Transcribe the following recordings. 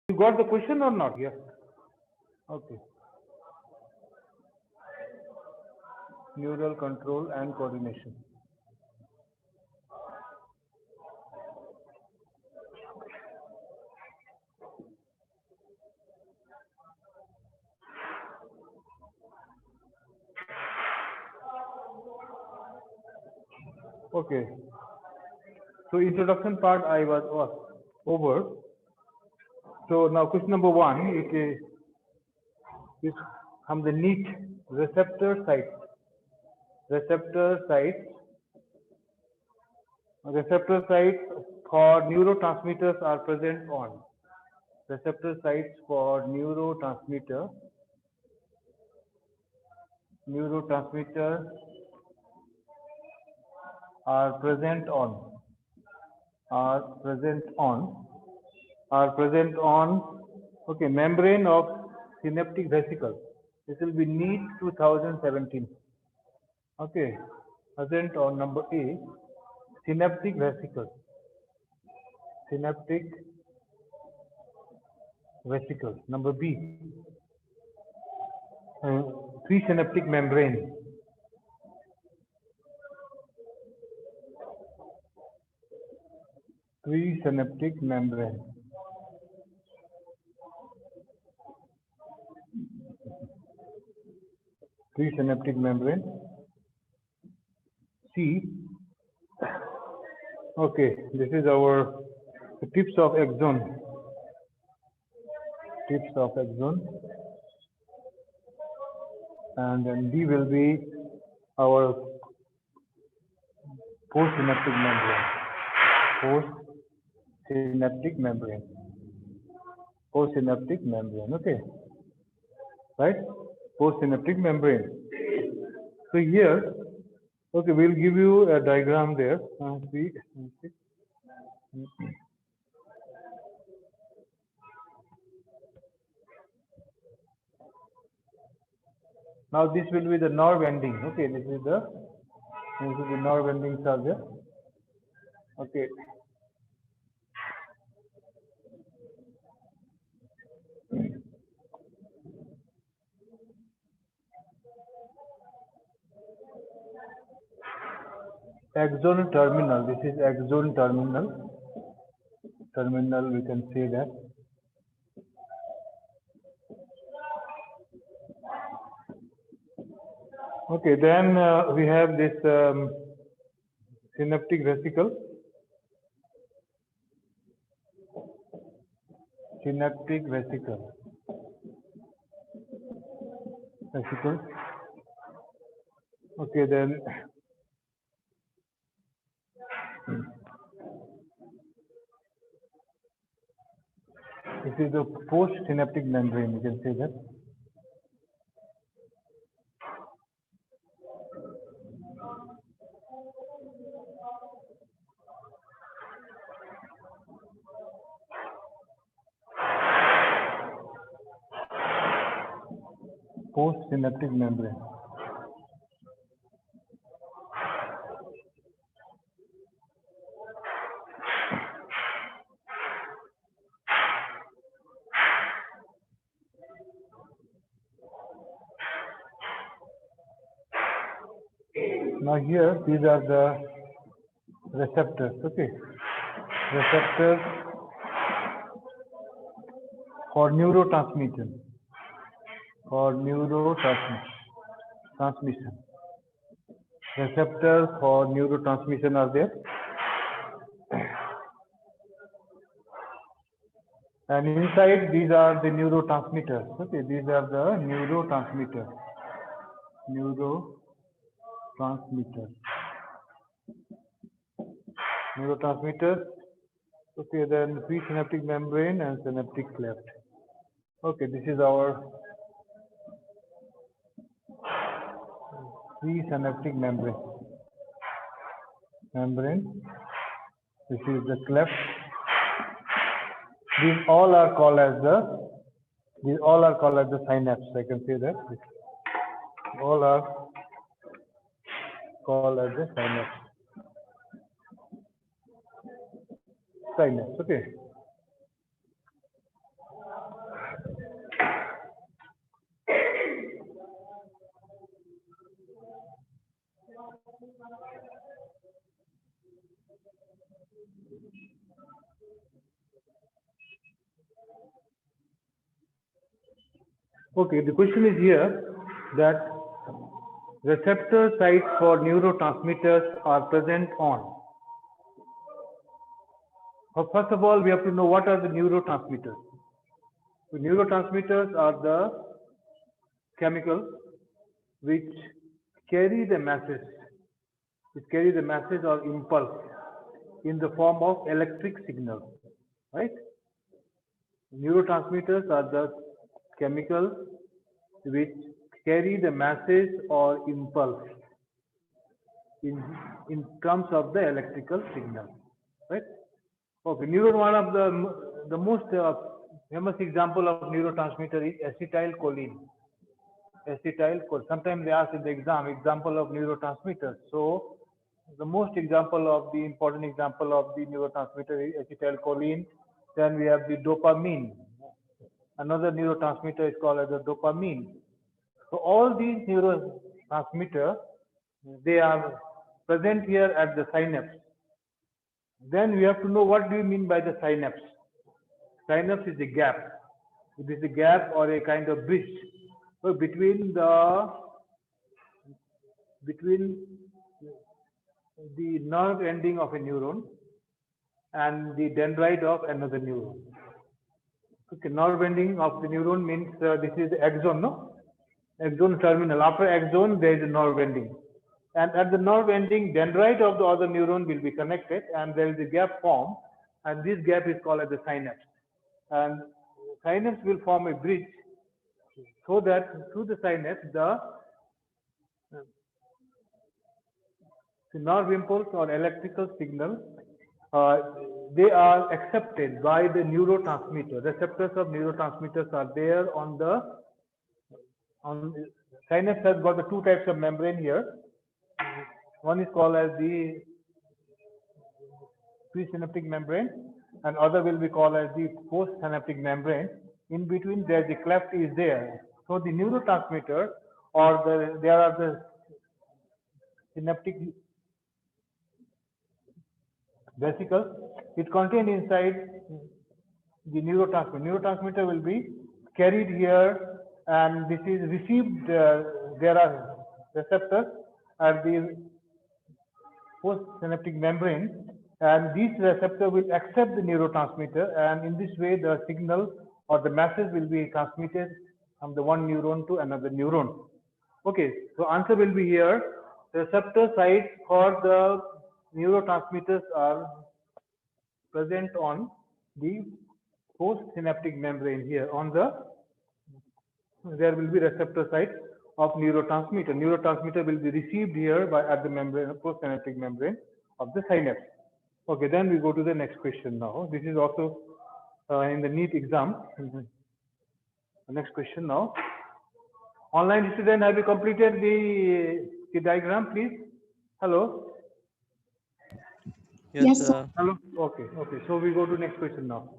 You got the question or not? Yes. Okay. Neural control and coordination. Okay. So introduction part I was over. So now question number 1 is from the NEAT receptor sites. Receptor sites for neurotransmitters are present on. Receptor sites for neurotransmitter are present on okay, membrane of synaptic vesicle. This will be NEAT 2017. Okay, present on number A, synaptic vesicle. Number B, presynaptic membrane. Presynaptic membrane. C. Okay, this is our tips of axon. And then D will be our postsynaptic membrane. Okay, right? Postsynaptic membrane. So here, okay, we'll give you a diagram there. See. Now this will be the nerve ending. Okay, this is the nerve endings are there. Okay. Axon terminal. This is axon terminal. We can say that. Okay, then we have this synaptic vesicle. Okay, then this is the postsynaptic membrane. You can say that. Postsynaptic membrane. Now here, these are the receptors. Okay, receptors for neurotransmission. Receptors for neurotransmission are there. And inside these are the neurotransmitters. Okay, these are the neurotransmitters. Okay, then presynaptic membrane and synaptic cleft. Okay, this is our presynaptic membrane. This is the cleft. These all are called as the synapse. I can say that. All are called as the synapse. Okay. Okay, the question is here that receptor sites for neurotransmitters are present on. First of all, we have to know what are the neurotransmitters. So neurotransmitters are the chemicals which carry the message, or impulse in the form of electric signals, right? Neurotransmitters are the chemicals which carry the message or impulse in terms of the electrical signal, right? Okay, one of the most famous example of neurotransmitter is acetylcholine. Sometimes they ask in the example of neurotransmitters. So the most important example of the neurotransmitter is acetylcholine. Then we have the dopamine. Another neurotransmitter is called as the dopamine. So all these neurotransmitters, they are present here at the synapse. Then we have to know what do you mean by the synapse. Synapse is a gap. It is a gap or a kind of bridge between the nerve ending of a neuron and the dendrite of another neuron. Okay, nerve ending of the neuron means this is the axon, no? Axon terminal. After axon, there is a nerve ending. And at the nerve ending, dendrite of the other neuron will be connected and there is a gap formed. And this gap is called as the synapse. And synapse will form a bridge so that through the synapse, the nerve impulse or electrical signal, they are accepted by the neurotransmitter. Receptors of neurotransmitters are there on synapse has got the two types of membrane here. One is called as the presynaptic membrane and other will be called as the postsynaptic membrane. In between there the cleft is there. So the neurotransmitter or there are the synaptic vesicles. It contained inside the neurotransmitter. Neurotransmitter will be carried here and this is received. There are receptors at the postsynaptic membrane and this receptor will accept the neurotransmitter and in this way the signal or the message will be transmitted from the one neuron to another neuron. Okay, so answer will be here. Receptor sites for the neurotransmitters are present on the postsynaptic membrane here. There will be receptor sites of neurotransmitter. Neurotransmitter will be received here at the membrane, postsynaptic membrane of the synapse. Okay, then we go to the next question now. This is also in the NEET exam. The next question now. Online student, have you completed the diagram, please? Hello? Yes, sir. Hello? Okay. So we go to next question now.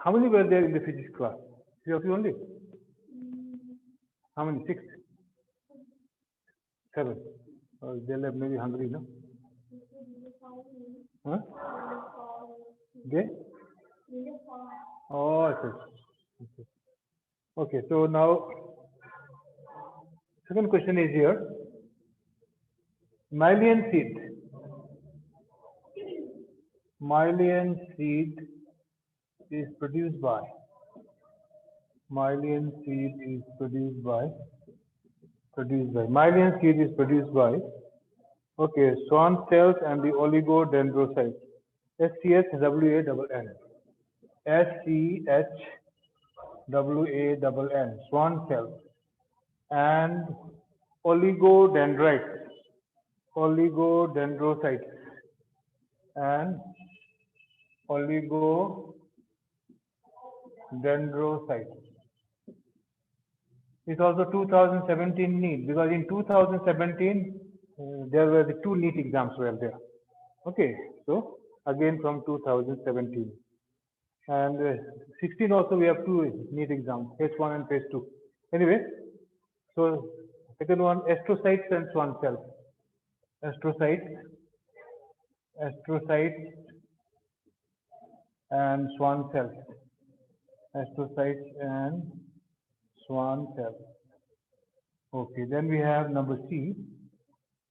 How many were there in the physics class? 3 of you only? How many? 6? 7? They'll have maybe hungry, no? Huh? They? Oh, okay. So now, second question is here. Myelin seed. Myelin seed is produced by. Myelin seed is produced by. Myelin seed is produced by. Okay, Schwann cells and the oligodendrocytes. SCHWANN. SCHWANN. Schwann cells and oligodendrites. Oligodendrocytes and oligodendrocytes. It's also 2017 NEET, because in 2017 there were the two NEET exams were there. Okay, so again from 2017, and 16 also we have two NEET exams, phase 1 and phase 2. Anyway, so second one, astrocytes and Schwann cells. Astrocytes and Schwann cells. Astrocytes and Schwann cells. Okay, then we have number C.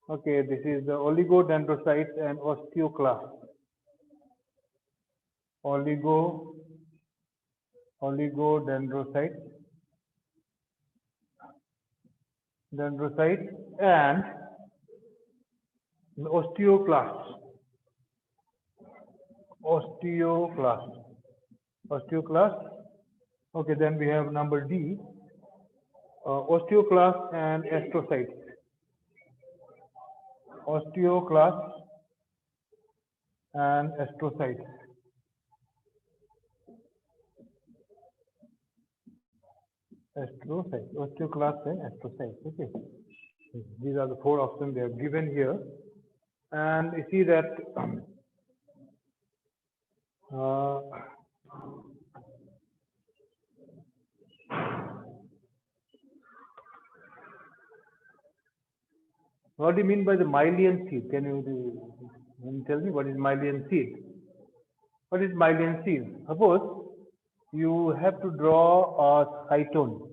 Okay, this is the oligodendrocytes and osteoclasts. Oligodendrocytes and osteoclasts. Okay, then we have number D, osteoclasts and astrocytes. Osteoclasts and astrocytes. Osteoclasts and astrocytes. Okay, these are the four options they have given here, and you see that what do you mean by the Myllian seed? Can you tell me what is Myllian seed? What is Myllian seed? Suppose you have to draw a cytone.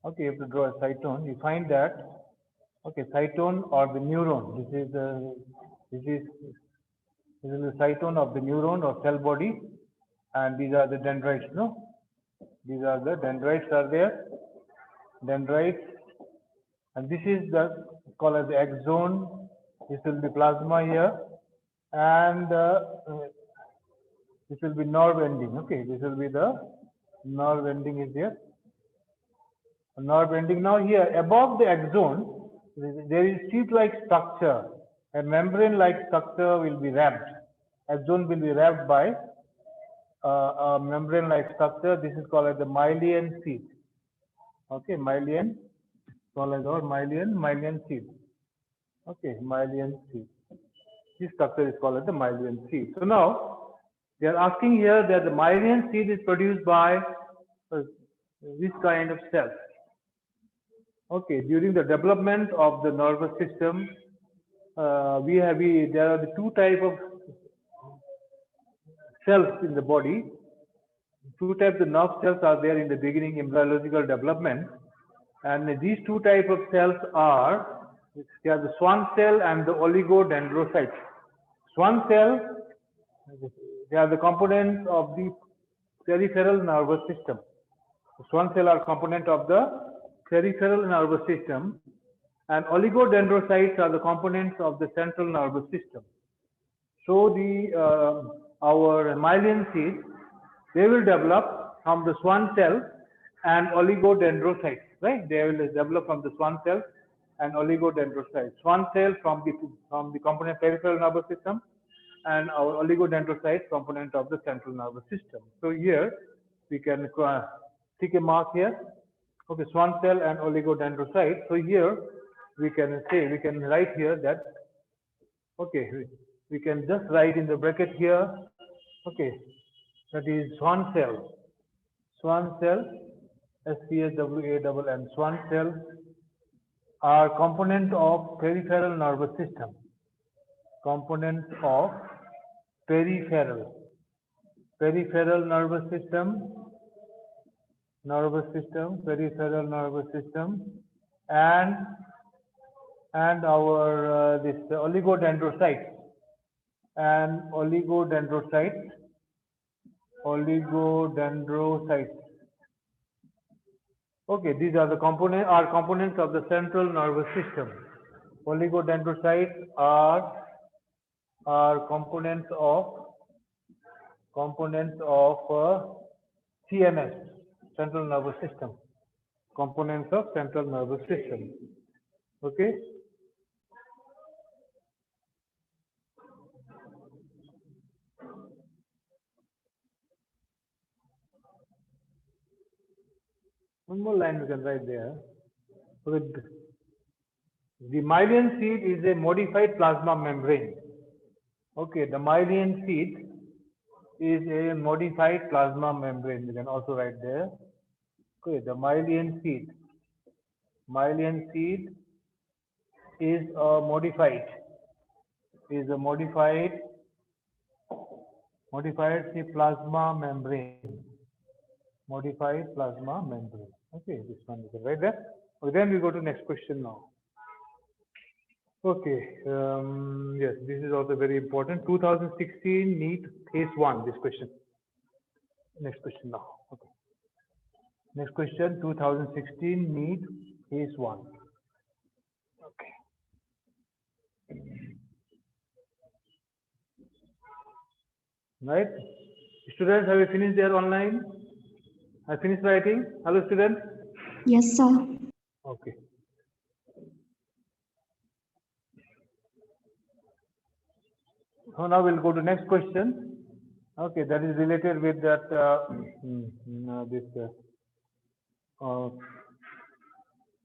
Okay, you have to draw a cytone. You find that, okay, cytone or the neuron. This is the cytone of the neuron or cell body, and these are the dendrites. No, these are the dendrites are there. Dendrites, and this is the called as the axon. This will be plasma here, and this will be nerve ending. Okay, this will be the nerve ending is there. Nerve ending. Now here above the axon, there is sheet-like structure. A membrane-like structure will be wrapped. Axon will be wrapped by a membrane-like structure. This is called as the Myllian sheath. Okay, Myllian, called as Myllian sheath. Okay, Myllian sheath. This structure is called as the Myllian sheath. So now they are asking here that the Myllian sheath is produced by this kind of cells. Okay, during the development of the nervous system, there are the two types of cells in the body. Two types of nerve cells are there in the beginning embryological development, and these two types of cells are the Schwann cell and the oligodendrocytes. Schwann cell, they are the components of the peripheral nervous system. Schwann cell are component of the peripheral nervous system, and oligodendrocytes are the components of the central nervous system. So our Myllian sheath, they will develop from the Schwann cell and oligodendrocytes, right? They will develop from the Schwann cell and oligodendrocytes. Schwann cell from the component peripheral nervous system, and our oligodendrocytes component of the central nervous system. So here we can take a mark here. Okay, Schwann cell and oligodendrocyte. So here we can write here that, okay, we can just write in the bracket here, okay, that is Schwann cell, SCHWANN. Schwann cells are component of peripheral nervous system. Component of peripheral nervous system, peripheral nervous system, and our this oligodendrocytes and oligodendrocytes. Okay, these are the components of the central nervous system. Oligodendrocytes are components of CNS, central nervous system. Components of central nervous system. Okay. One more line we can write there. So the myelin sheath is a modified plasma membrane. Okay, the myelin sheath is a modified plasma membrane. We can also write there. Okay, the myelin sheath is a modified say plasma membrane. Modified plasma membrane. Okay, this one is right there. Okay, then we go to next question now. Okay, yes, this is also very important. 2016 NEET phase 1, this question. Next question now. Okay. Next question, 2016 NEET phase 1. Okay. Right? Students, have you finished their online? I finished writing? Hello, students? Yes, sir. Okay. So now we'll go to next question. Okay, that is related with that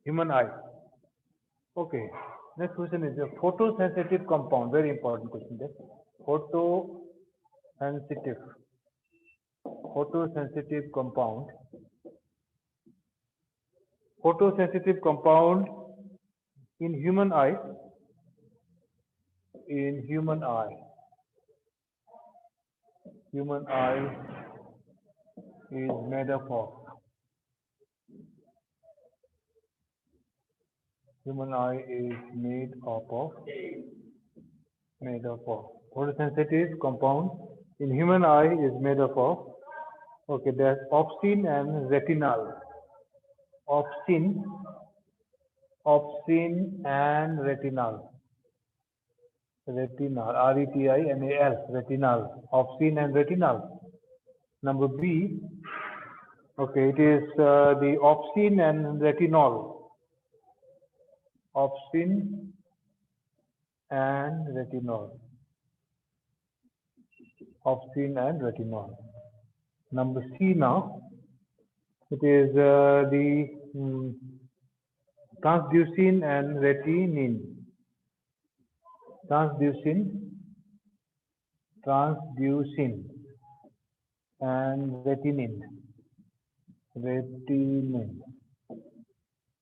human eye. Okay, next question is a photosensitive compound. Very important question there. Photosensitive compound. Photosensitive compound in human eye. Human eye is made up of. Human eye is made up of. Photosensitive compound in human eye is made up of. Okay, there's opsin and retinal. Opsin and retinal. RETINAL, retinal. Opsin and retinal. Number B. Okay, it is the opsin and retinol. Opsin and retinol. Opsin and retinol. Number C now. It is the transducin and retinine. Transducin and retinine.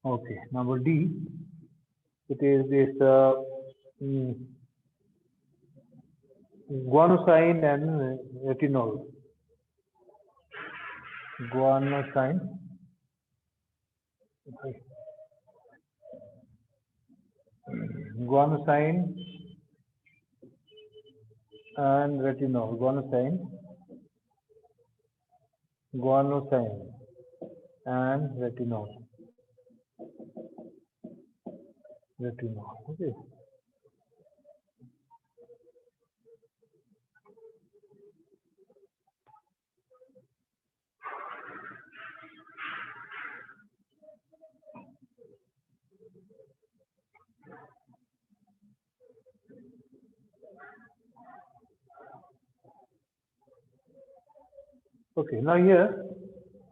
Okay, number D. It is this guanosine and retinol. Guanosine. Okay. Guanosine and retinol. Guanosine and retinol. Okay. Okay, now here,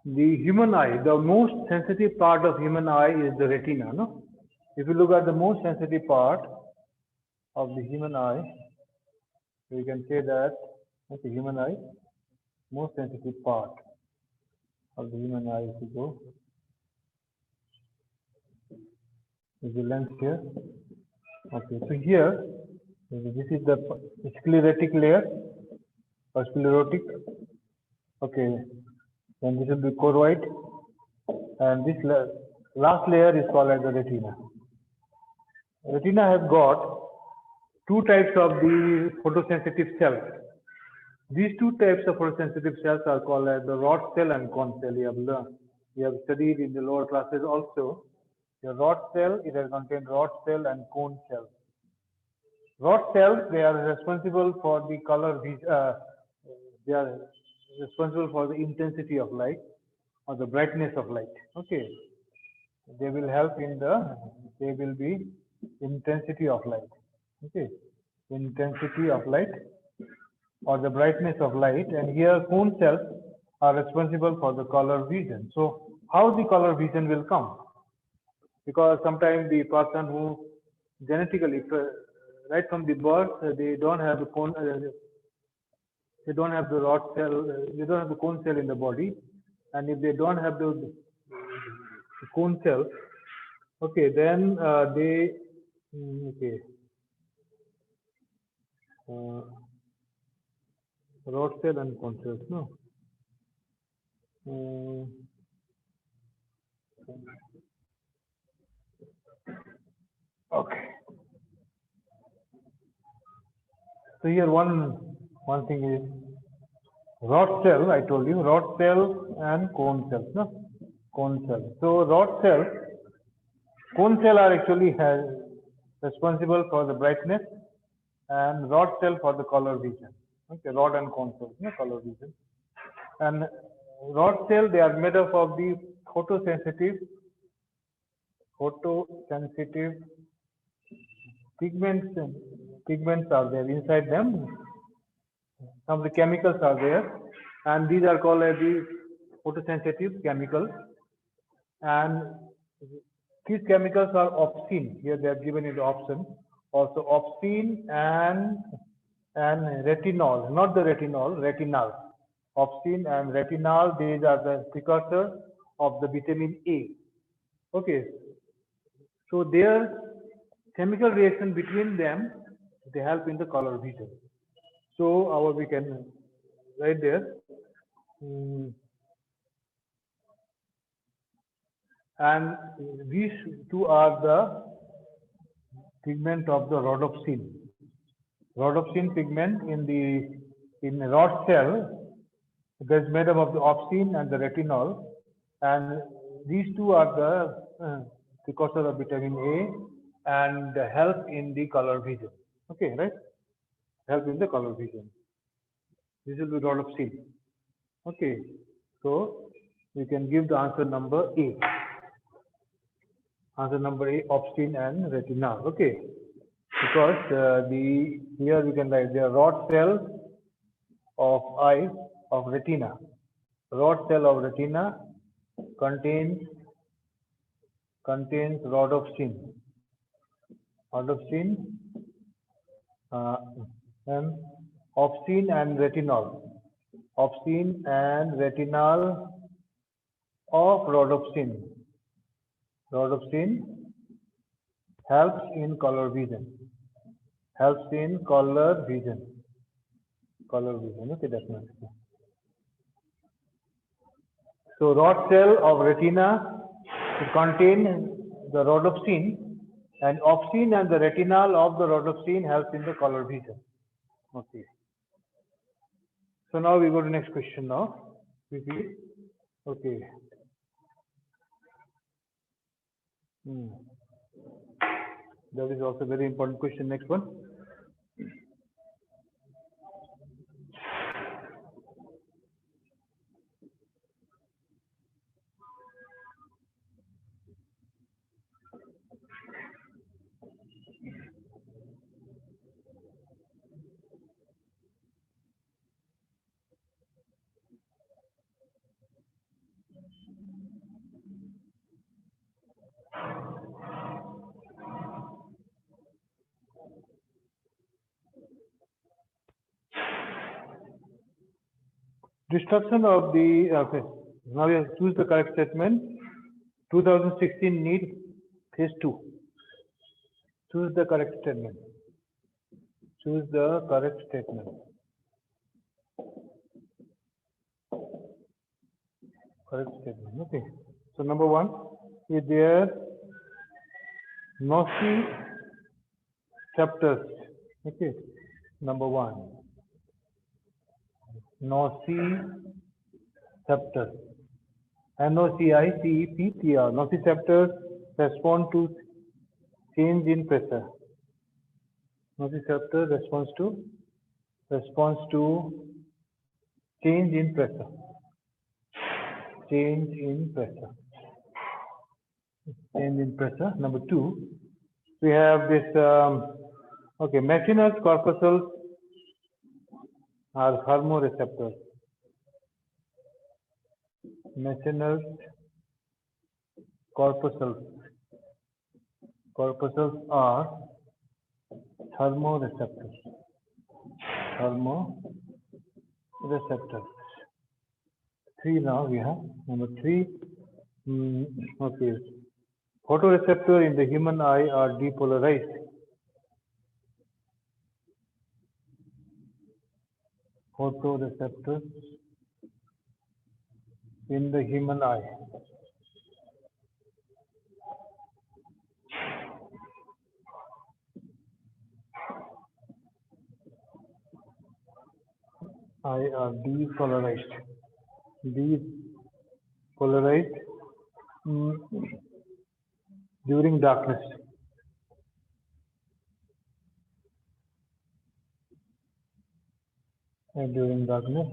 the human eye, the most sensitive part of human eye is the retina, no? If you look at the most sensitive part of the human eye, we can say that, okay, human eye, most sensitive part of the human eye, if you go, is the lens here. Okay, so here, this is the sclerotic layer, or sclerotic. Okay, then this will be choroid, and this last layer is called as the retina. Retina has got two types of the photosensitive cells. These two types of photosensitive cells are called as the rod cell and cone cell. You have learned, you have studied in the lower classes also. Your rod cell, it has contained rod cell and cone cell. Rod cells, they are responsible for the color, they are responsible for the intensity of light or the brightness of light. Okay, they will help in they will be intensity of light. Okay, intensity of light or the brightness of light, and here cone cells are responsible for the color vision. So how the color vision will come. Because sometimes the person who genetically, right from the birth, they don't have the cone, they don't have the rod cell, they don't have the cone cell in the body, and if they don't have the cone cell, okay, then okay, rod cell and cone cells, no. Okay. So here one thing is rod cell. I told you rod cell and cone cells, no, cone cell. So rod cell, cone cell are actually responsible for the brightness, and rod cell for the color vision. Okay, rod and cone cell, no, color vision. And rod cell, they are made up of the photosensitive pigments are there inside them. Some of the chemicals are there, and these are called as the photosensitive chemicals. And these chemicals are opsin. Here they are given in the option. Also opsin and retinol, not the retinol, retinal. Opsin and retinal, these are the precursors of the vitamin A. Okay, so their chemical reaction between them, they help in the color vision. So we can write there. And these two are the pigment of the rhodopsin. Rhodopsin pigment in rod cell, that is made up of the opsin and the retinol, and these two are the precursor of vitamin A and help in the color vision. Okay, right? Help in the color vision. This will be rhodopsin. Okay, so we can give the answer number A. Answer number A, opsin and retinal. Okay, because here we can write the rod cell of eye of retina. Rod cell of retina contains rhodopsin. Rhodopsin and opsin and retinol. Opsin and retinal of rhodopsin. Rhodopsin helps in color vision. Helps in color vision. Color vision. Okay, that's nice. So rod cell of retina contain the rhodopsin, and opsin and the retinal of the rhodopsin helps in the color vision. Okay. So now we go to next question now. Okay. That is also very important question. Next one. Destruction of the, okay, now we have to choose the correct statement. 2016 NEET phase 2. Choose the correct statement. Choose the correct statement. Correct statement. Okay. So number 1 is there nociceptors. Okay. Number 1. Nociceptors. NOCICEPTR. Nociceptors respond to change in pressure. Nociceptor responds to change in pressure. Change in pressure. Change in pressure. Number 2, we have this. Okay, machinus corpuscles are thermoreceptors. Machinus Corpuscles. Corpuscles are thermoreceptors. Thermoreceptors. 3 now we have. Number 3. Okay. Photoreceptors in the human eye are depolarized. Photoreceptors in the human eye. Eye are depolarized. Depolarized during darkness. During darkness.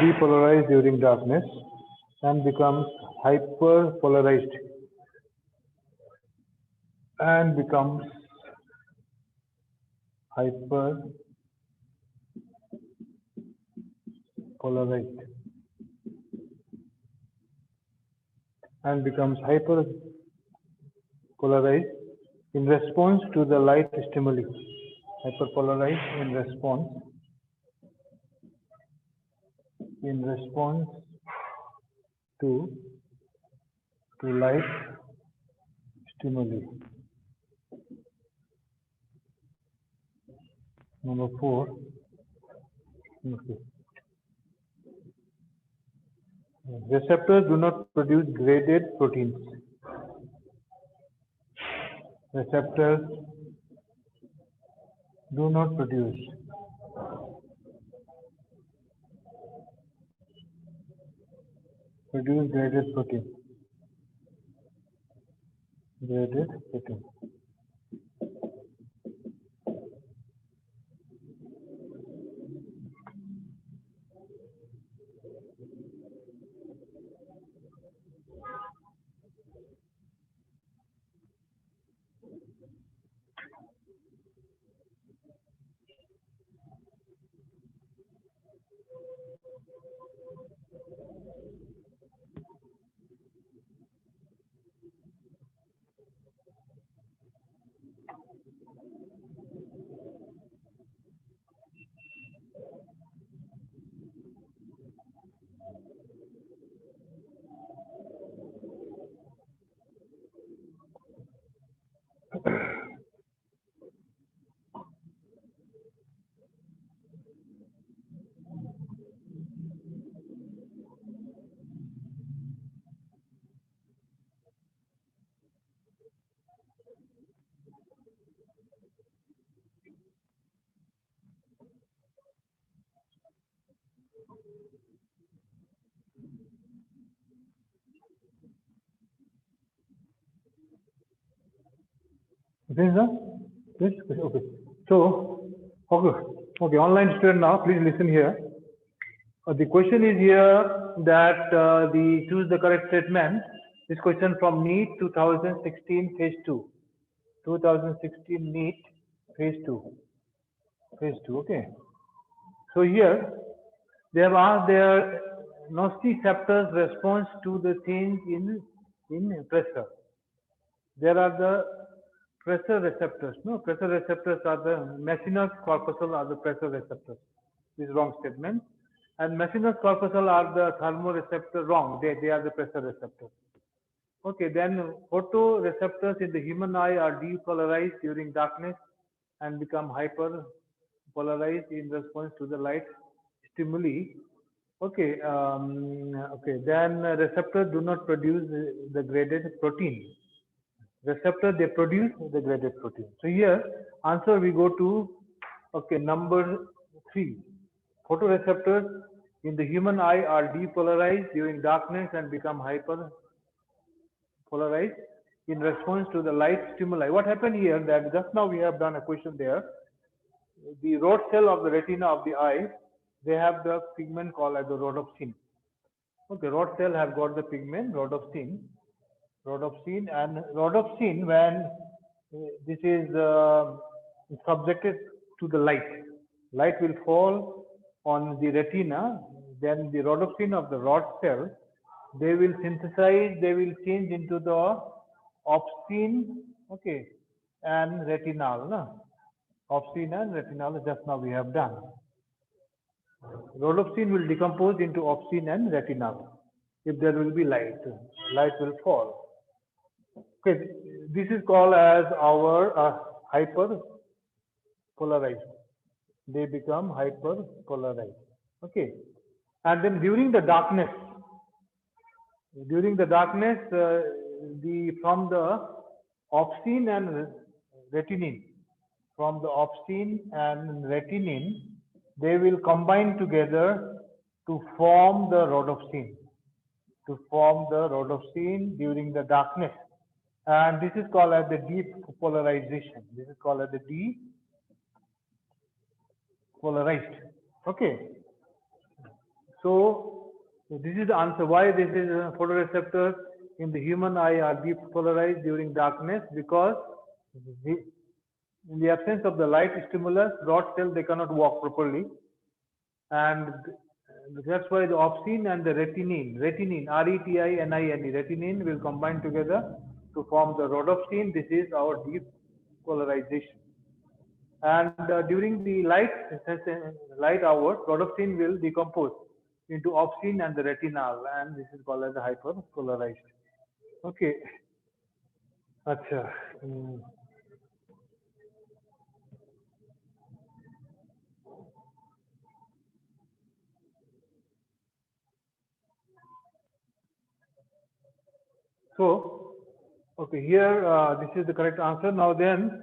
Depolarized during darkness and becomes hyperpolarized and becomes hyperpolarized in response to the light stimuli. Hyperpolarized in response to light stimuli. Number 4. Okay. Receptors do not produce graded proteins. Receptors do not produce graded protein. Okay, sir? Yes? Okay. So, okay, online student now, please listen here. The question is here that choose the correct statement. This question from NEET 2016 phase 2. 2016 NEET phase 2. Okay. So here they have asked their nociceptors response to the change in pressure. There are the pressure receptors. No, pressure receptors are the Machiner's corpuscle are the pressure receptors. This is wrong statement. And Machiner's corpuscle are the thermoreceptor. Wrong. They are the pressure receptors. Okay. Then photoreceptors in the human eye are depolarized during darkness and become hyperpolarized in response to the light stimuli. Okay. Okay. Then receptors do not produce the graded protein. Receptor, they produce the graded protein. So here answer we go to number 3. Photoreceptors in the human eye are depolarized during darkness and become hyperpolarized in response to the light stimuli. What happened here that just now we have done a question there. The rod cell of the retina of the eye, they have the pigment called as the rhodopsin. Okay, rod cell have got the pigment rhodopsin. And rhodopsin, when this is subjected to the light will fall on the retina, then the rhodopsin of the rod cell they will synthesize, they will change into the opsin, okay, and retinal. No? Opsin and retinal, just now we have done. Rhodopsin will decompose into opsin and retinal. If there will be light, light will fall. Okay, this is called as our hyperpolarized. They become hyperpolarized. Okay, and then during the darkness, from the opsin and retinine, they will combine together to form the rhodopsin. During the darkness, and this is called as the depolarization. Polarized. Okay. So this is the answer why this is photoreceptors in the human eye are depolarized during darkness, because in the absence of the light stimulus, rod cells, they cannot walk properly, and that's why the opsin and the retinine, retinine, retinine will combine together to form the rhodopsin. This is our depolarization. And during the light hours, rhodopsin will decompose into opsin and the retinal, and this is called as the hyperpolarized. Okay. Acha. So, okay, here this is the correct answer. Now then,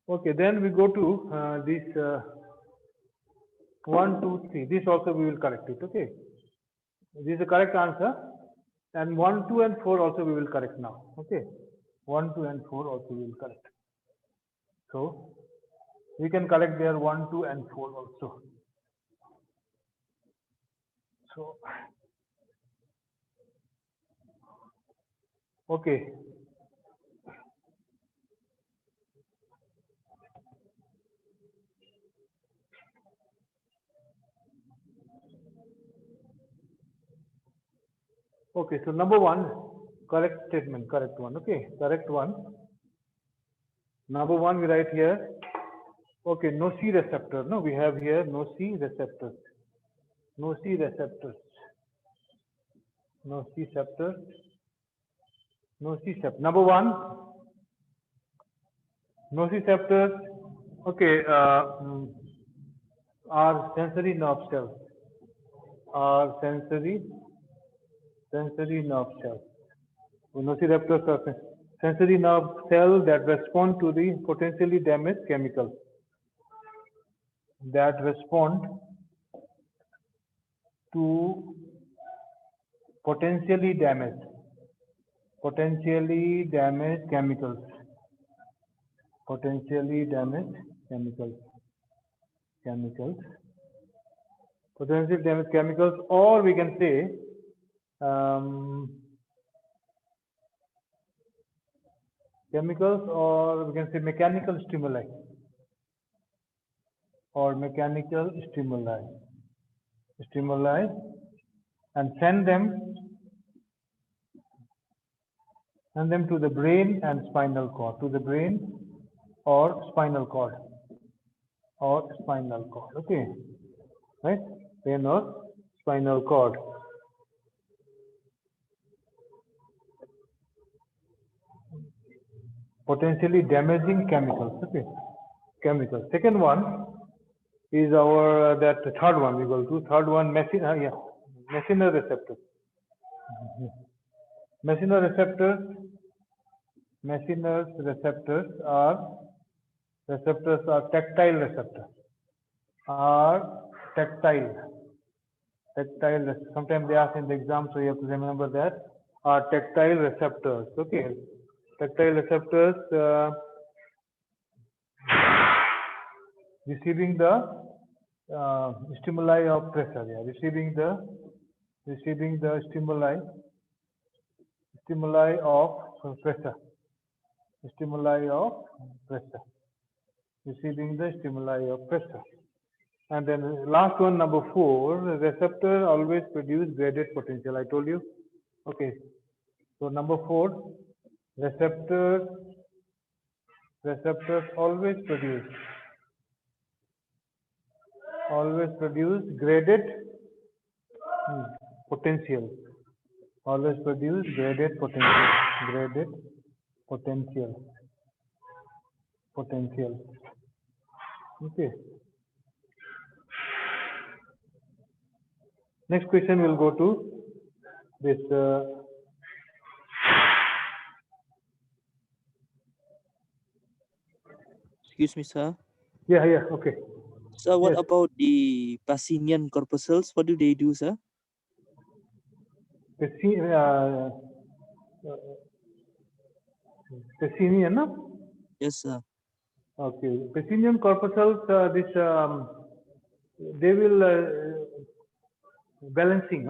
okay, then we go to this 1, 2, 3. This also we will correct it. Okay, this is the correct answer, and 1, 2, and 4 also we will correct now. Okay, 1, 2, and 4 also we will correct. So we can correct there 1, 2, and 4 also. So, okay. Okay, so number 1, correct statement, correct one. Okay, correct one. Number 1 we write here. Okay, nociceptor. No, we have here nociceptors. Nociceptor. Number 1, nociceptors. Okay, are sensory nerve cells. Sensory nerve cells. Nociceptors are sensory nerve cells that respond to the potentially damaged chemicals. That respond to potentially damaged chemicals. Potentially damaged chemicals, or we can say chemicals, or we can say mechanical stimuli, and send them to the brain and spinal cord, or spinal cord. Okay, right? Brain or spinal cord. Potentially damaging chemicals. Okay, chemicals. Second one is our that third one we go to. Third one, Messenger receptors. Messenger receptors are tactile receptors. Tactile. Sometimes they ask in the exam, so you have to remember that. Are tactile receptors. Okay, tactile receptors receiving the stimuli of pressure. Yeah, receiving the stimuli of pressure. receiving the stimuli of pressure. And then last one, number 4, the receptor always produce graded potential. I told you. Okay. So number 4, receptors always produce graded potential. Always produce graded potential. Okay. Next question will go to this. Excuse me, sir. Yeah, okay. So what Yes. about the Pacinian corpuscles? What do they do, sir? Pacinian, no? Yes, sir. Okay. Pacinian corpuscles, they will balancing,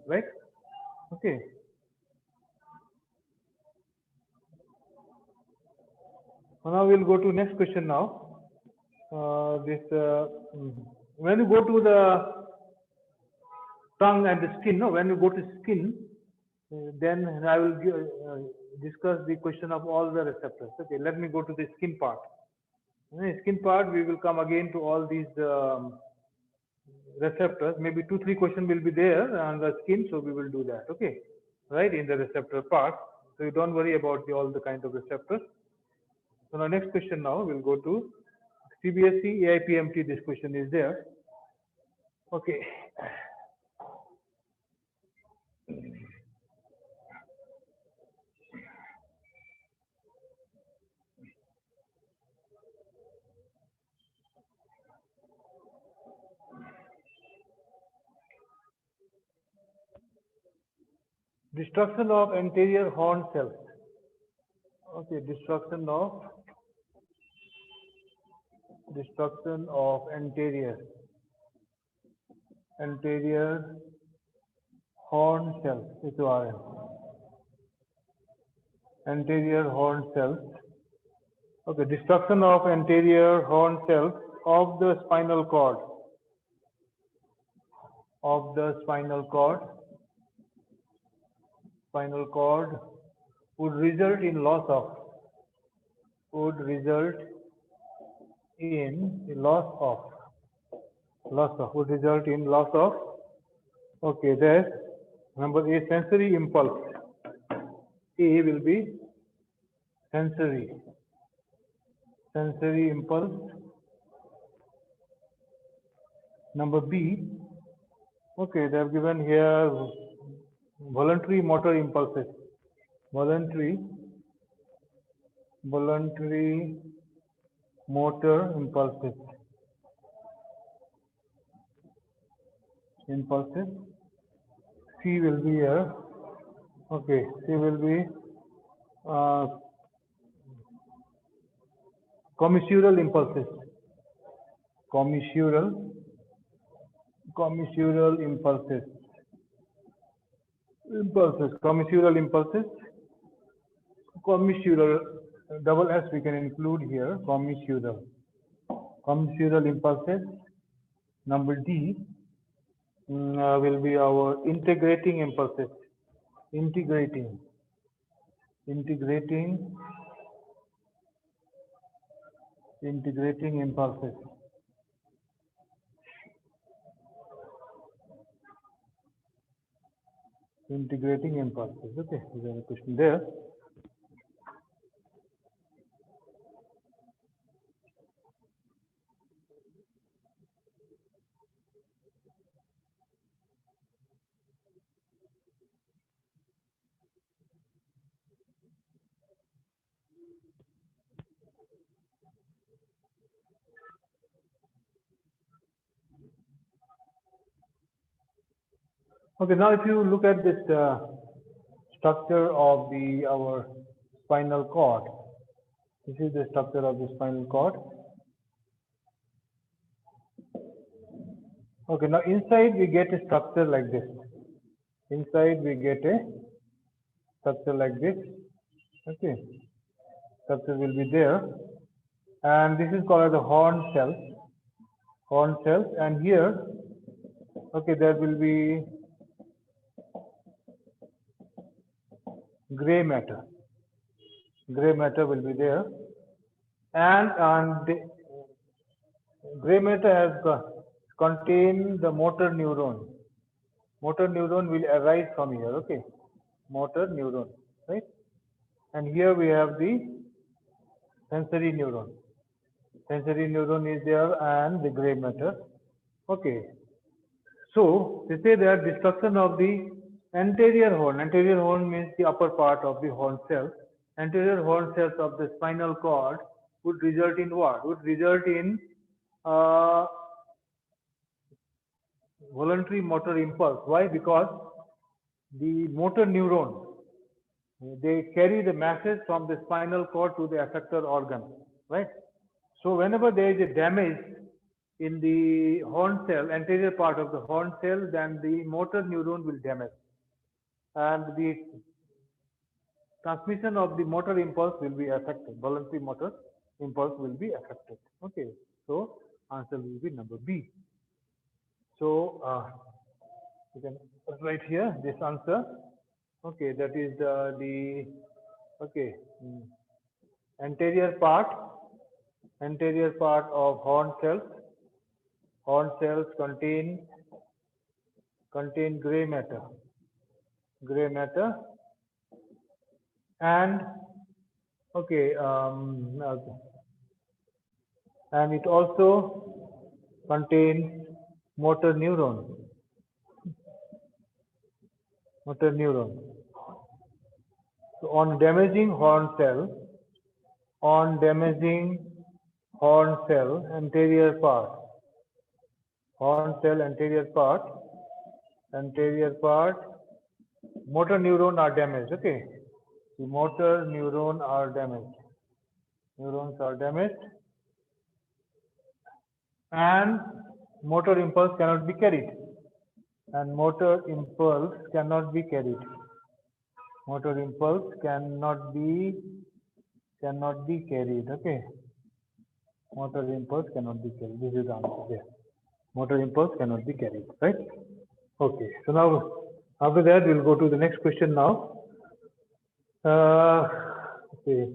right? Okay. So now we'll go to next question now. When you go to the tongue and the skin, no, when you go to skin, then I will discuss the question of all the receptors. Okay, let me go to the skin part. In the skin part, we will come again to all these receptors. Maybe 2-3 questions will be there on the skin, so we will do that. Okay, right, in the receptor part. So you don't worry about all the kind of receptors. So now next question now we'll go to CBSE AIPMT. This question is there. Okay. Destruction of anterior horn cells. Okay, destruction of anterior horn cells. Anterior horn cells. Okay, destruction of anterior horn cells of the spinal cord. Spinal cord would result in loss of. Would result in loss of. Okay, there's number A, sensory impulse. A will be sensory impulse. Number B, okay, they have given here voluntary motor impulses. Voluntary motor impulses. C will be here. Okay, C will be commissural impulses. Commissural impulses. Commissural, double S we can include here. Commissural impulses. Number D will be our integrating impulses. Integrating impulses. Integrating impulses. Okay, there's a question there. Okay, now if you look at this structure of our spinal cord, this is the structure of the spinal cord. Okay, now inside we get a structure like this. Okay, structure will be there. and this is called as the horn cells. Horn cells, and here, okay, there will be gray matter. Gray matter will be there, and the gray matter has contain the motor neuron. Motor neuron will arise from here, okay? Motor neuron, right? And here we have the sensory neuron. Sensory neuron is there and the gray matter. Okay. So they say that destruction of the anterior horn. Anterior horn means the upper part of the horn cells. Anterior horn cells of the spinal cord would result in what? Would result in voluntary motor impulse. Why? Because the motor neuron, they carry the message from the spinal cord to the effector organ, right? So whenever there is a damage in the horn cell, anterior part of the horn cell, then the motor neuron will damage, and the transmission of the motor impulse will be affected. Voluntary motor impulse will be affected. Okay, so answer will be number B. So you can write here this answer. Okay, that is the okay anterior part of horn cells. Horn cells contain gray matter, and okay, and it also contains motor neuron. So on damaging horn cell, anterior part, motor neuron are damaged. Okay, the motor neuron are damaged. Neurons are damaged, and motor impulse cannot be carried. Motor impulse cannot be carried. Okay. Motor impulse cannot be carried. This is the answer there. Motor impulse cannot be carried, right? Okay. So now, after that, we'll go to the next question now. Okay.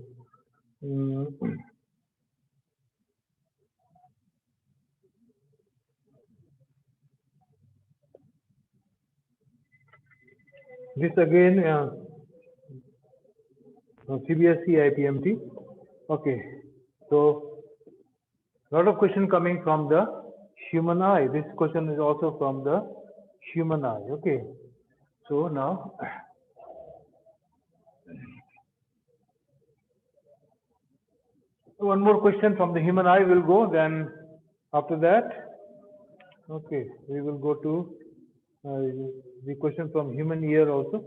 This again, CBSE IPMT. Okay. So, a lot of question coming from the human eye. This question is also from the human eye. Okay. So now, one more question from the human eye will go. Then after that, okay, we will go to the question from human ear also.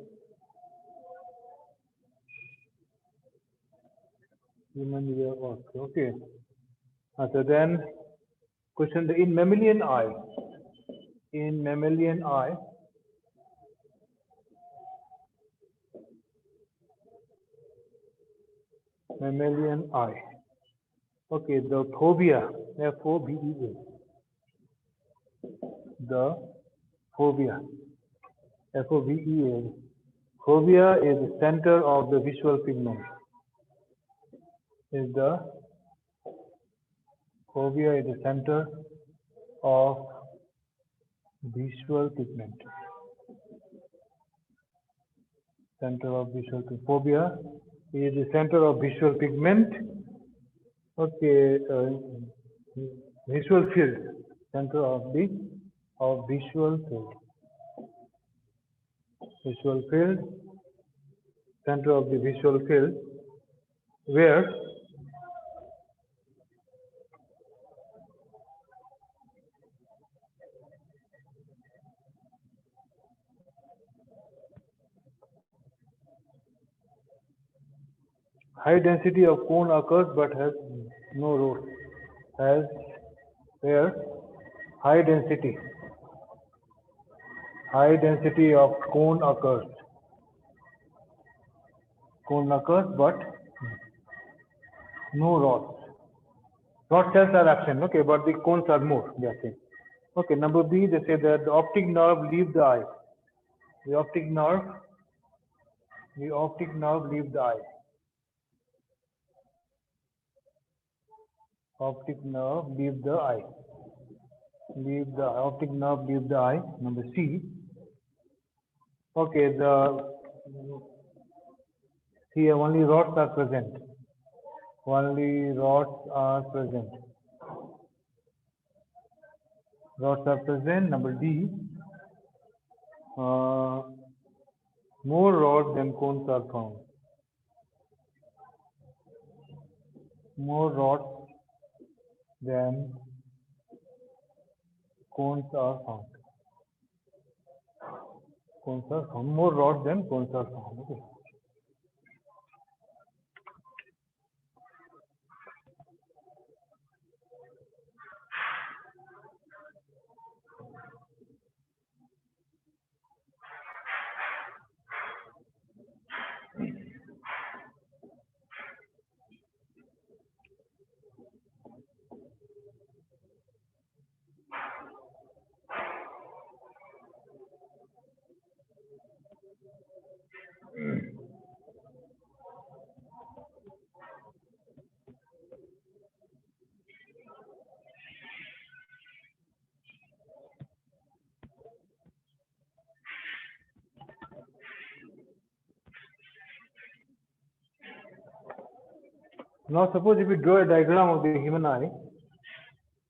Human ear also. Okay. So then, question in mammalian eye. In mammalian eye, okay, the fovea, F-O-V-E-A, the fovea, F-O-V-E-A. Fovea is the center of the visual pigment. Fovea is the center of visual pigment. Fovea is the center of visual pigment. Okay, visual field, center of the visual field. Center of the visual field, where high density of cone occurs but has no root. Where high density of cone occurs but no rods. Rod cells are absent, okay, but the cones are more, they are saying. Okay, number B, they say that the optic nerve leaves the eye. The optic nerve leaves the eye. Optic nerve leaves the eye. Optic nerve leaves the eye. Number C. Okay, here only rods are present. Only rods are present. Rods are present. Number D. More rods than cones are found. More rods than cones are found. Cones are found. More rods than cones are found. Okay. Now suppose if we draw a diagram of the human eye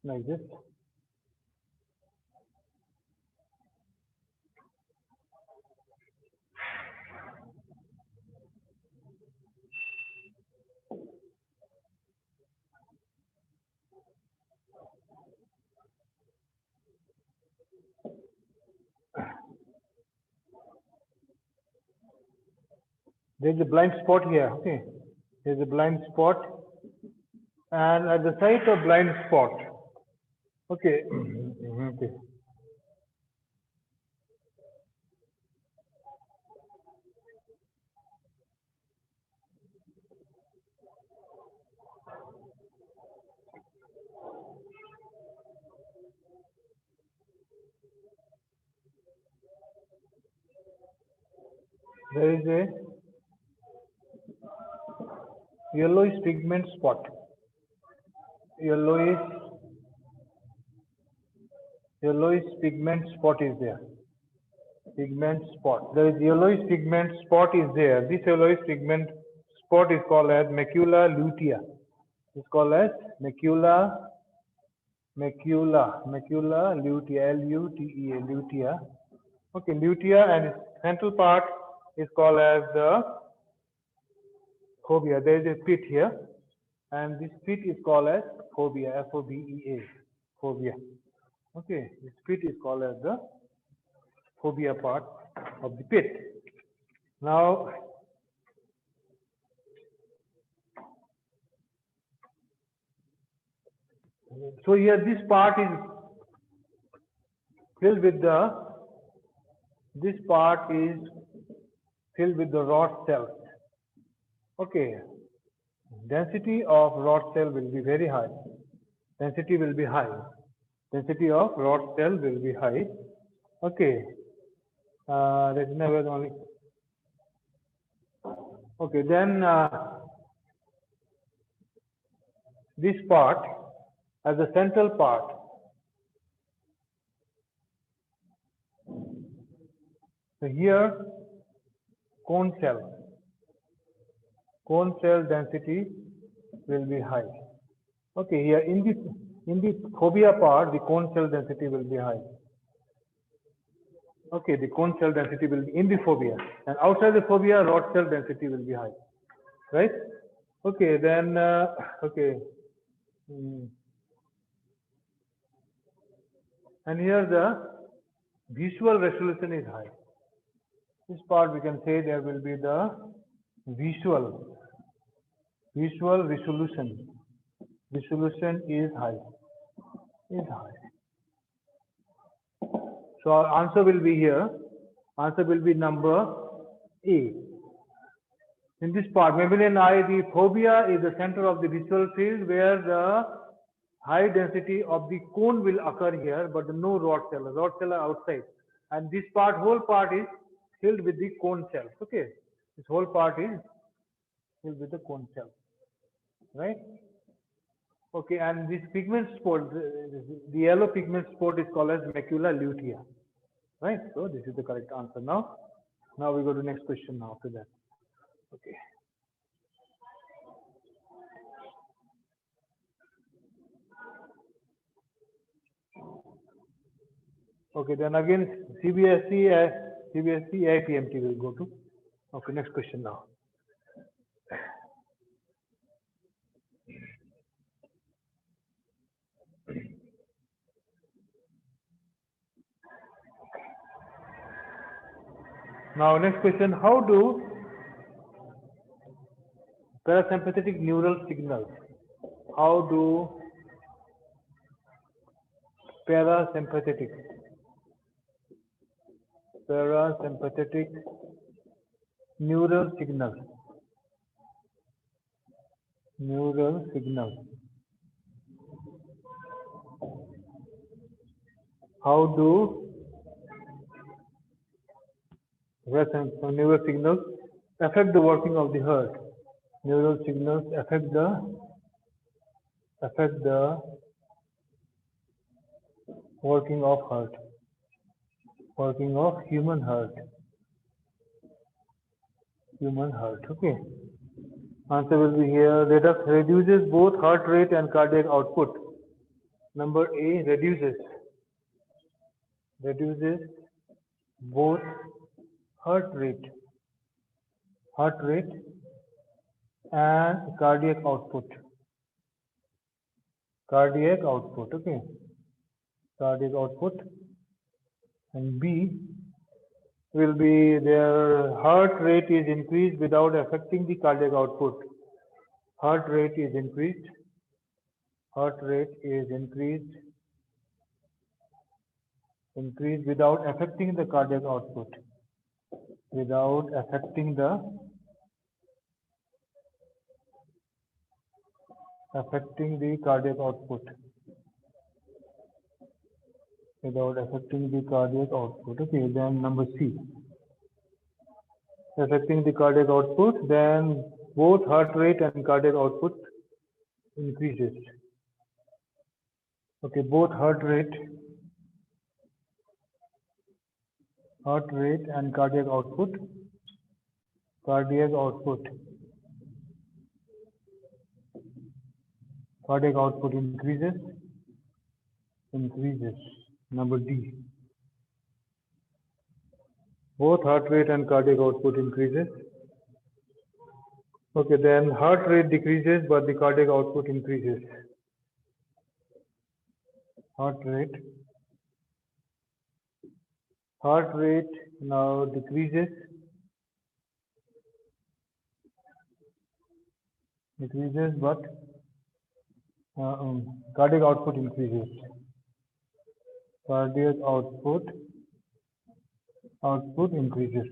like this. There is a blind spot here, okay. There is a blind spot, and at the site of blind spot, okay, okay. There is a yellowish pigment spot. Yellowish pigment spot is there. Pigment spot. There is yellowish pigment spot is there. This yellowish pigment spot is called as macula lutea. It's called as macula lutea. L-U-T-E-A, lutea. Okay, lutea, and its central part is called as the fovea. There is a pit here, and this pit is called as fovea. F-O-V-E-A, fovea. Okay, this pit is called as the fovea part of the pit. Now, so here this part is filled with the rod cells. Okay, density of rod cell will be very high. Density will be high. Density of rod cell will be high. Okay, that is never only. Okay, then this part as the central part. So here cone cell density will be high. Okay, here in the fovea part, the cone cell density will be high. Okay, the cone cell density will be in the fovea, and outside the fovea, rod cell density will be high, right? Okay, then okay, and here the visual resolution is high. This part we can say there will be the visual resolution. Resolution is high. So our answer will be here. Answer will be number A. In this part, mammalian eye, the fovea is the center of the visual field where the high density of the cone will occur here, but no rod cell. Rod cell are outside, and this part, whole part is filled with the cone cells. Okay, this whole part is filled with the cone cells, right? Okay, and this pigment spot, the yellow pigment spot is called as macula lutea, right? So this is the correct answer. Now we go to next question. Now after that, okay. Okay, then again CBSE AIPMT will go to. Okay, next question now. Now next question, how do parasympathetic neural signals, how do parasympathetic neural signals, how do neural signals affect the working of the heart? Neural signals affect the working of heart, working of human heart. Okay. Answer will be here. Reduces both heart rate and cardiac output. Number A, reduces both heart rate and cardiac output. Okay. Cardiac output. And B will be their heart rate is increased without affecting the cardiac output. Heart rate is increased without affecting the cardiac output. Without affecting the cardiac output. Okay, then number C. Affecting the cardiac output, then both heart rate and cardiac output increases. Okay, both heart rate and cardiac output increases. Number D. Both heart rate and cardiac output increases. Okay, then heart rate decreases, but the cardiac output increases. Heart rate now decreases, but cardiac output increases. Cardiac output increases.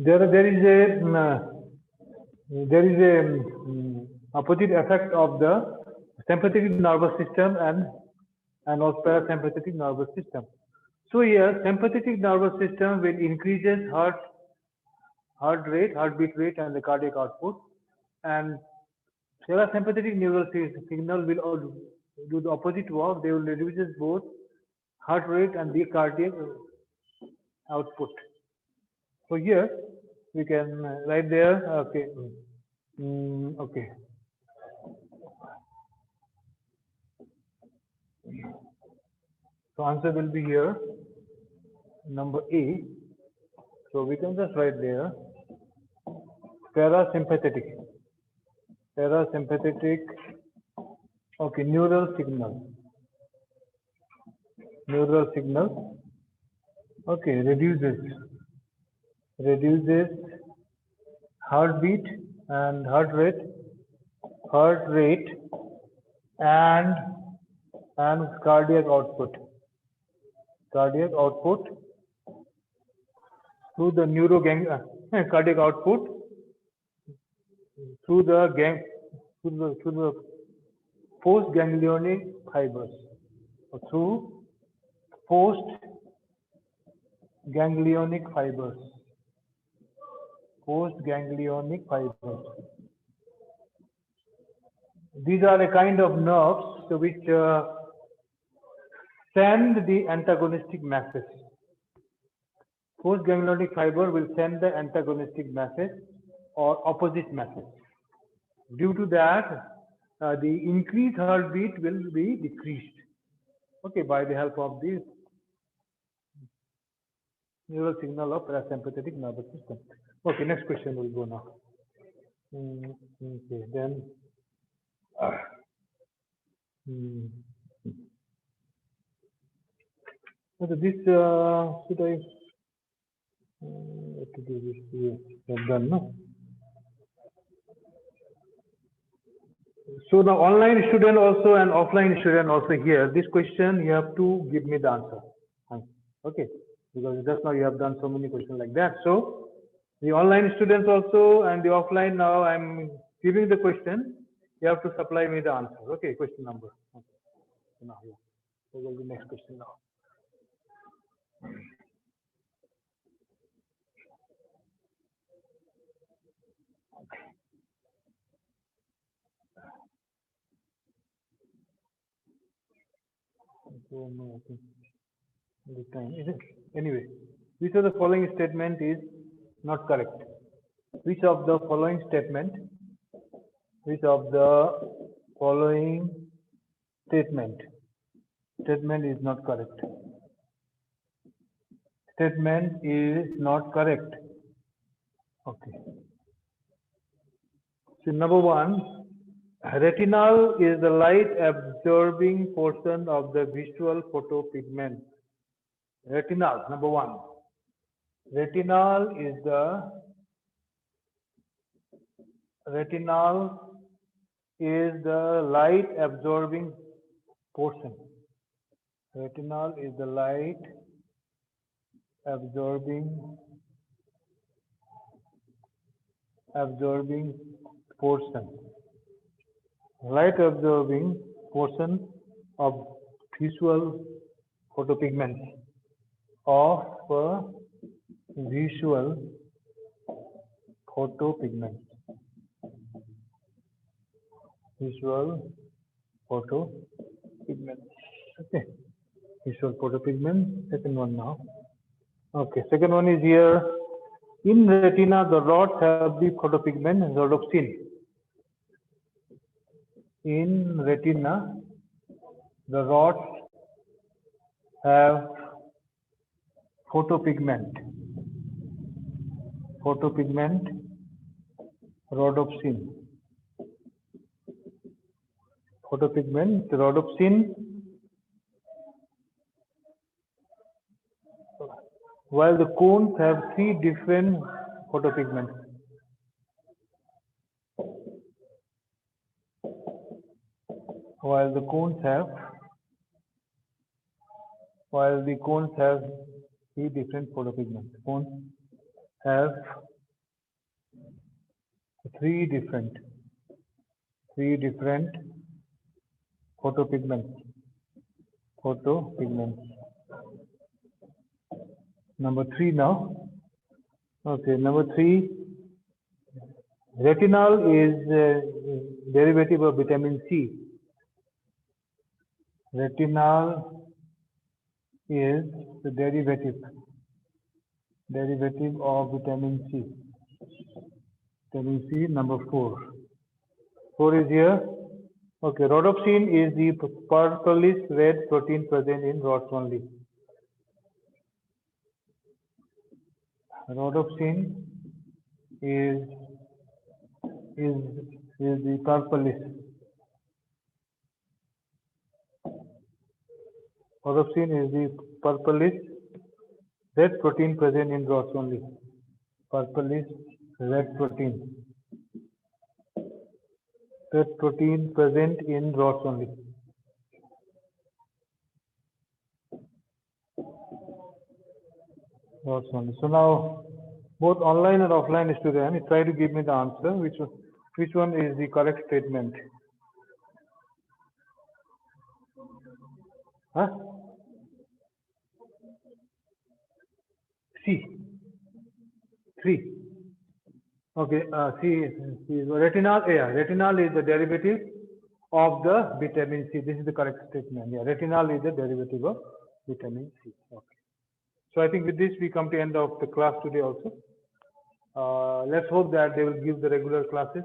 There is a opposite effect of the sympathetic nervous system and of parasympathetic nervous system. So here, sympathetic nervous system will increases heart rate, heartbeat rate, and the cardiac output, and parasympathetic neural signal will do the opposite work. They will reduces both heart rate and the cardiac output. So here we can write there. Okay. Okay. So answer will be here, number A. So we can just write there parasympathetic. Okay, neural signal. neural signal. Okay, reduces heartbeat and heart rate and cardiac output through the cardiac output through the postganglionic fibers, or through postganglionic fibers. These are a kind of nerves which send the antagonistic message. Postganglionic fiber will send the antagonistic message or opposite message. Due to that, the increased heartbeat will be decreased. Okay, by the help of the neural signal of parasympathetic nervous system. Okay, next question will go now. Okay, then. So this should I have to do this? Yes, I've done, no? So the online student also and offline student also here. This question you have to give me the answer. Okay, because just now you have done so many questions like that. So the online students also and the offline, now I'm giving the question. You have to supply me the answer. Okay, question number. Okay. So now, yeah. So will be next question now. So no, I think the time is it? Anyway, which of the following statement is not correct? Which of the following statement is not correct? Statement is not correct. Okay. So number one, retinal is the light absorbing portion of the visual photopigment. Retinal, number one. Retinal is the light absorbing portion. Retinal is the light absorbing portion. Light absorbing portion of visual photopigment Visual photopigment. Okay. Visual photopigment. Second one now. Okay. Second one is here. In retina, the rods have the photopigment rhodopsin. In retina, the rods have photopigment rhodopsin. While the cones have three different photopigments. While the cones have three different photopigments. Cones have three different photopigments. Number three now. Okay, number three. Retinal is derivative of vitamin C. Retinal is the derivative of vitamin C. Vitamin C, number 4. 4 is here. Okay, rhodopsin is the purplish red protein present in rods only. Rhodopsin is the purplish Rhodopsin is the purplish red protein present in rods only. Purplish red protein. Red protein present in rods only. Rods only. So now, both online and offline students try to give me the answer. Which one is the correct statement? Huh? C. 3. Okay. C is retinol. Yeah, retinol is the derivative of the vitamin C. This is the correct statement. Yeah, retinol is the derivative of vitamin C. Okay. So I think with this we come to end of the class today also. Let's hope that they will give the regular classes.